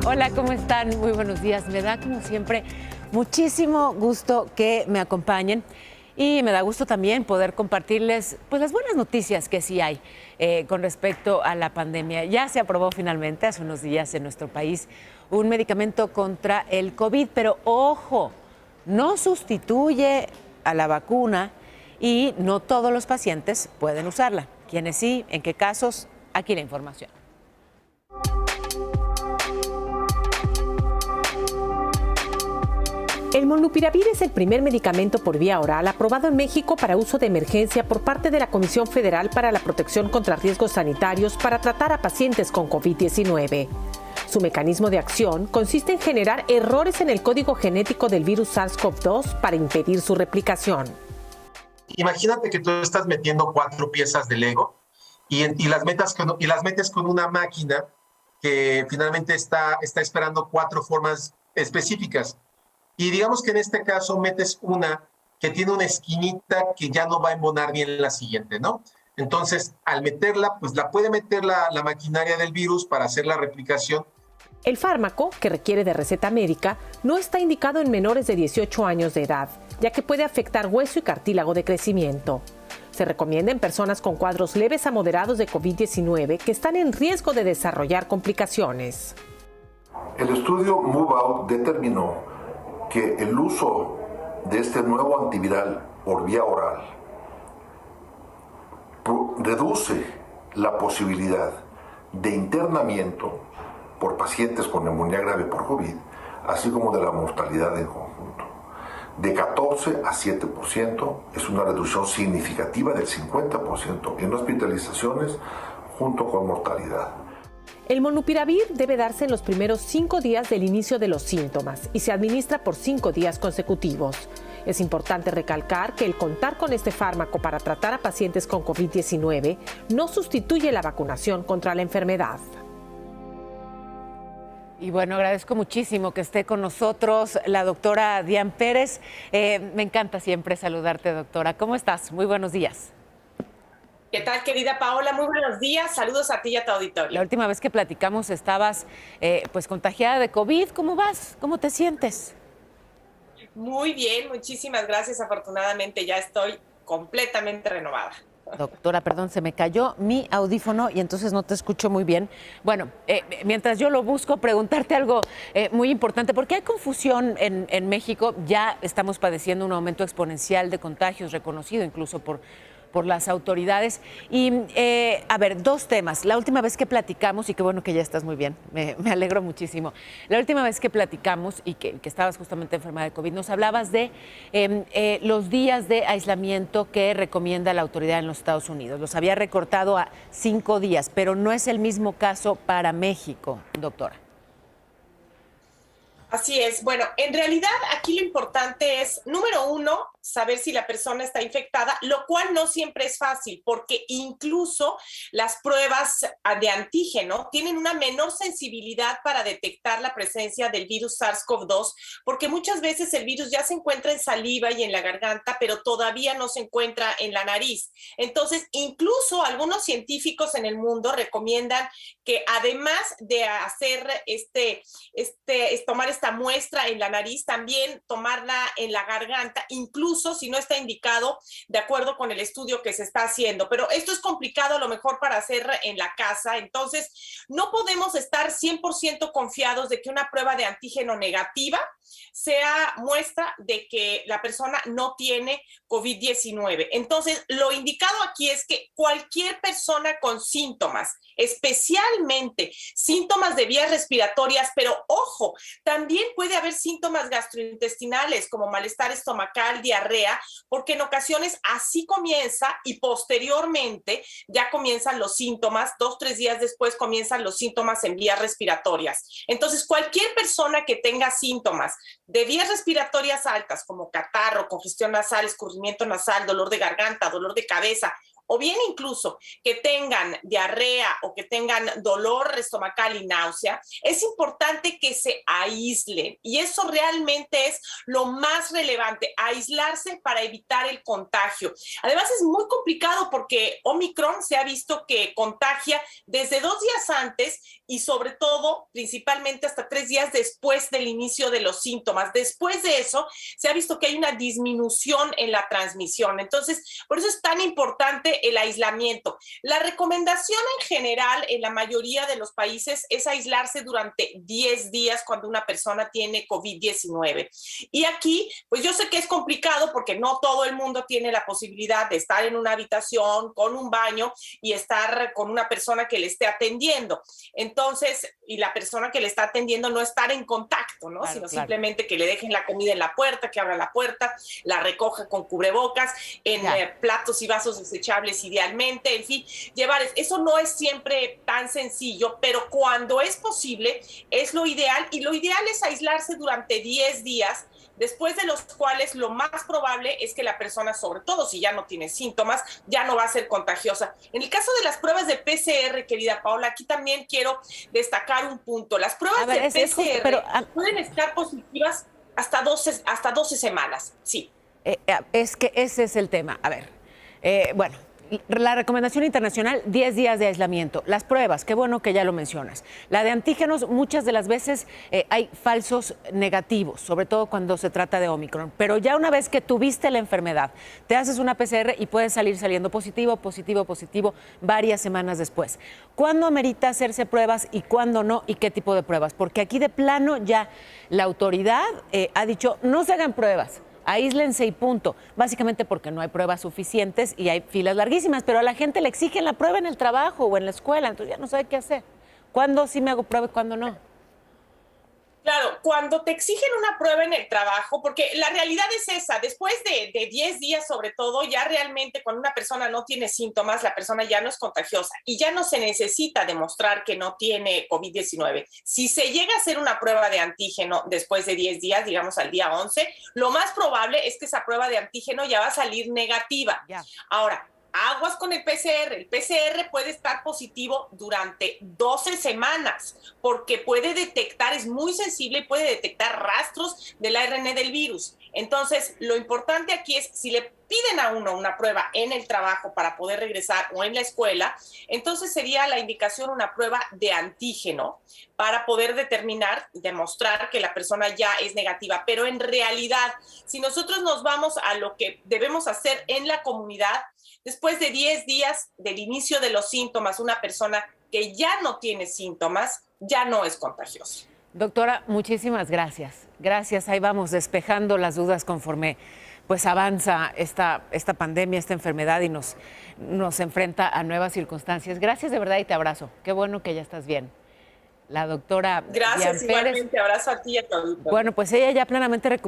Hola, ¿cómo están? Muy buenos días. Me da, como siempre, muchísimo gusto que me acompañen y me da gusto también poder compartirles pues, las buenas noticias que sí hay con respecto a la pandemia. Ya se aprobó finalmente hace unos días en nuestro país un medicamento contra el COVID, pero ojo, no sustituye a la vacuna y no todos los pacientes pueden usarla. ¿Quiénes sí? ¿En qué casos? Aquí la información. El molnupiravir es el primer medicamento por vía oral aprobado en México para uso de emergencia por parte de la Comisión Federal para la Protección contra Riesgos Sanitarios para tratar a pacientes con COVID-19. Su mecanismo de acción consiste en generar errores en el código genético del virus SARS-CoV-2 para impedir su replicación. Imagínate que tú estás metiendo 4 piezas de Lego y las metes con una máquina que finalmente está esperando 4 formas específicas. Y digamos que en este caso metes una que tiene una esquinita que ya no va a embonar bien en la siguiente, ¿no? Entonces, al meterla, pues la puede meter la maquinaria del virus para hacer la replicación. El fármaco, que requiere de receta médica, no está indicado en menores de 18 años de edad, ya que puede afectar hueso y cartílago de crecimiento. Se recomienda en personas con cuadros leves a moderados de COVID-19 que están en riesgo de desarrollar complicaciones. El estudio MoveOut determinó que el uso de este nuevo antiviral por vía oral reduce la posibilidad de internamiento por pacientes con neumonía grave por COVID, así como de la mortalidad en conjunto. De 14 a 7% es una reducción significativa del 50% en hospitalizaciones junto con mortalidad. El molnupiravir debe darse en los primeros 5 días del inicio de los síntomas y se administra por 5 días consecutivos. Es importante recalcar que el contar con este fármaco para tratar a pacientes con COVID-19 no sustituye la vacunación contra la enfermedad. Y bueno, agradezco muchísimo que esté con nosotros la doctora Dian Pérez. Me encanta siempre saludarte, doctora. ¿Cómo estás? Muy buenos días. ¿Qué tal, querida Paola? Muy buenos días. Saludos a ti y a tu auditorio. La última vez que platicamos estabas pues contagiada de COVID. ¿Cómo vas? ¿Cómo te sientes? Muy bien, muchísimas gracias. Afortunadamente ya estoy completamente renovada. Doctora, perdón, se me cayó mi audífono y entonces no te escucho muy bien. Bueno, mientras yo lo busco, preguntarte algo muy importante, porque hay confusión en México. Ya estamos padeciendo un aumento exponencial de contagios, reconocido incluso por las autoridades. Y, a ver, 2 temas. La última vez que platicamos, y qué bueno que ya estás muy bien, me alegro muchísimo. La última vez que platicamos y que estabas justamente enferma de COVID, nos hablabas de los días de aislamiento que recomienda la autoridad en los Estados Unidos. Los había recortado a 5 días, pero no es el mismo caso para México, doctora. Así es. Bueno, en realidad aquí lo importante es, número 1, saber si la persona está infectada, lo cual no siempre es fácil, porque incluso las pruebas de antígeno tienen una menor sensibilidad para detectar la presencia del virus SARS-CoV-2, porque muchas veces el virus ya se encuentra en saliva y en la garganta, pero todavía no se encuentra en la nariz. Entonces, incluso algunos científicos en el mundo recomiendan que además de hacer tomar esta muestra en la nariz, también tomarla en la garganta, incluso si no está indicado de acuerdo con el estudio que se está haciendo. Pero esto es complicado a lo mejor para hacer en la casa, entonces no podemos estar 100% confiados de que una prueba de antígeno negativa sea muestra de que la persona no tiene COVID-19. Entonces, lo indicado aquí es que cualquier persona con síntomas, especialmente síntomas de vías respiratorias, pero ojo, también puede haber síntomas gastrointestinales como malestar estomacal, diarrea, porque en ocasiones así comienza y posteriormente ya comienzan los síntomas, 2-3 días después comienzan los síntomas en vías respiratorias. Entonces, cualquier persona que tenga síntomas de vías respiratorias altas como catarro, congestión nasal, escurrimiento nasal, dolor de garganta, dolor de cabeza o bien incluso que tengan diarrea o que tengan dolor estomacal y náusea, es importante que se aíslen. Y eso realmente es lo más relevante, aislarse para evitar el contagio. Además, es muy complicado porque Omicron se ha visto que contagia desde 2 días antes y sobre todo, principalmente hasta 3 días después del inicio de los síntomas. Después de eso, se ha visto que hay una disminución en la transmisión. Entonces, por eso es tan importante el aislamiento. La recomendación en general en la mayoría de los países es aislarse durante 10 días cuando una persona tiene COVID-19. Y aquí, pues yo sé que es complicado porque no todo el mundo tiene la posibilidad de estar en una habitación con un baño y estar con una persona que le esté atendiendo. Entonces, y la persona que le está atendiendo no estar en contacto, ¿no? Sino simplemente que le dejen la comida en la puerta, que abra la puerta, la recoja con cubrebocas, en platos y vasos desechables idealmente, en fin, llevar. Eso no es siempre tan sencillo, pero cuando es posible, es lo ideal, y lo ideal es aislarse durante 10 días, después de los cuales lo más probable es que la persona, sobre todo si ya no tiene síntomas, ya no va a ser contagiosa. En el caso de las pruebas de PCR, querida Paola, aquí también quiero destacar un punto. Las pruebas de PCR pueden estar positivas hasta 12 semanas, sí. Es que ese es el tema. A ver, bueno, la recomendación internacional, 10 días de aislamiento. Las pruebas, qué bueno que ya lo mencionas. La de antígenos, muchas de las veces hay falsos negativos, sobre todo cuando se trata de Omicron. Pero ya una vez que tuviste la enfermedad, te haces una PCR y puedes saliendo positivo varias semanas después. ¿Cuándo amerita hacerse pruebas y cuándo no? ¿Y qué tipo de pruebas? Porque aquí de plano ya la autoridad ha dicho, no se hagan pruebas. Aíslense y punto. Básicamente porque no hay pruebas suficientes y hay filas larguísimas, pero a la gente le exigen la prueba en el trabajo o en la escuela, entonces ya no sabe qué hacer. ¿Cuándo sí me hago prueba y cuándo no? Claro, cuando te exigen una prueba en el trabajo, porque la realidad es esa, después de 10 días sobre todo, ya realmente cuando una persona no tiene síntomas, la persona ya no es contagiosa y ya no se necesita demostrar que no tiene COVID-19. Si se llega a hacer una prueba de antígeno después de 10 días, digamos al día 11, lo más probable es que esa prueba de antígeno ya va a salir negativa. Ahora, aguas con el PCR. El PCR puede estar positivo durante 12 semanas porque puede detectar, es muy sensible y puede detectar rastros del ARN del virus. Entonces, lo importante aquí es, si le piden a uno una prueba en el trabajo para poder regresar o en la escuela, entonces sería la indicación una prueba de antígeno para poder determinar, demostrar que la persona ya es negativa. Pero en realidad, si nosotros nos vamos a lo que debemos hacer en la comunidad, después de 10 días del inicio de los síntomas, una persona que ya no tiene síntomas ya no es contagiosa. Doctora, muchísimas gracias. Gracias, ahí vamos despejando las dudas conforme pues avanza esta pandemia, esta enfermedad y nos enfrenta a nuevas circunstancias. Gracias de verdad y te abrazo. Qué bueno que ya estás bien. La doctora Gracias, Dian Pérez. Igualmente, abrazo a ti y a tu auditorio. Bueno, pues ella ya plenamente recuperada.